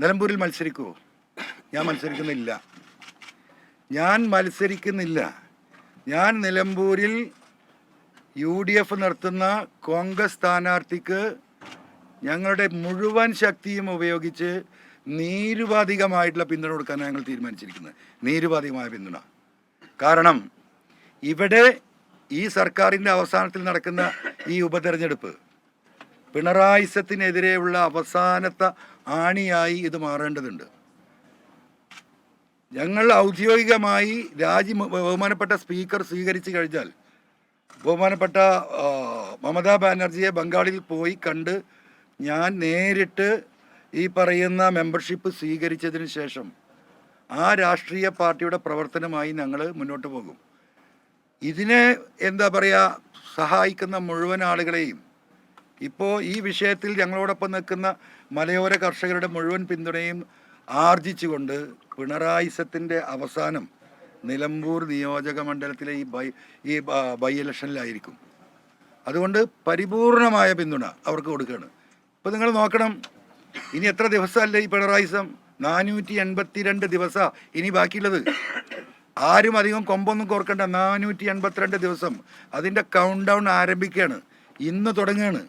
നിലമ്പൂരിൽ മത്സരിക്കുമോ? ഞാൻ മത്സരിക്കുന്നില്ല. ഞാൻ നിലമ്പൂരിൽ UDF നടത്തുന്ന കോൺഗ്രസ് സ്ഥാനാർത്ഥിക്ക് ഞങ്ങളുടെ മുഴുവൻ ശക്തിയും ഉപയോഗിച്ച് നിരുപാധികമായിട്ടുള്ള പിന്തുണ കൊടുക്കാനാണ് ഞങ്ങൾ തീരുമാനിച്ചിരിക്കുന്നത്. നിരുപാധികമായ പിന്തുണ. കാരണം ഇവിടെ ഈ സർക്കാരിൻ്റെ അവസാനത്തിൽ നടക്കുന്ന ഈ ഉപതെരഞ്ഞെടുപ്പ് പിണറായിസത്തിനെതിരെയുള്ള അവസാനത്തെ ആണിയായി ഇത് മാറേണ്ടതുണ്ട്. ഞങ്ങൾ ഔദ്യോഗികമായി ബഹുമാനപ്പെട്ട സ്പീക്കർ സ്വീകരിച്ചു കഴിഞ്ഞാൽ ബഹുമാനപ്പെട്ട മമതാ ബാനർജിയെ ബംഗാളിൽ പോയി കണ്ട് ഞാൻ നേരിട്ട് ഈ പറയുന്ന മെമ്പർഷിപ്പ് സ്വീകരിച്ചതിന് ശേഷം ആ രാഷ്ട്രീയ പാർട്ടിയുടെ പ്രവർത്തനമായി ഞങ്ങൾ മുന്നോട്ട് പോകും. ഇതിനെ എന്താ പറയുക, സഹായിക്കുന്ന മുഴുവൻ ആളുകളെയും ഇപ്പോൾ ഈ വിഷയത്തിൽ ഞങ്ങളോടൊപ്പം നിൽക്കുന്ന മലയോര കർഷകരുടെ മുഴുവൻ പിന്തുണയും ആർജിച്ചുകൊണ്ട് പിണറായിസത്തിൻ്റെ അവസാനം നിലമ്പൂർ നിയോജക മണ്ഡലത്തിലെ ഈ ബൈ ഇലക്ഷനിലായിരിക്കും. അതുകൊണ്ട് പരിപൂർണമായ പിന്തുണ അവർക്ക് കൊടുക്കുകയാണ്. ഇപ്പോൾ നിങ്ങൾ നോക്കണം, ഇനി എത്ര ദിവസമല്ലേ ഈ പിണറായിസം? 482 ദിവസമാണ് ഇനി ബാക്കിയുള്ളത്. ആരും അധികം കൊമ്പൊന്നും കോർക്കണ്ട. 482 ദിവസം അതിൻ്റെ കൗണ്ട് ഡൗൺ ആരംഭിക്കുകയാണ്. ഇന്ന് തുടങ്ങുകയാണ്.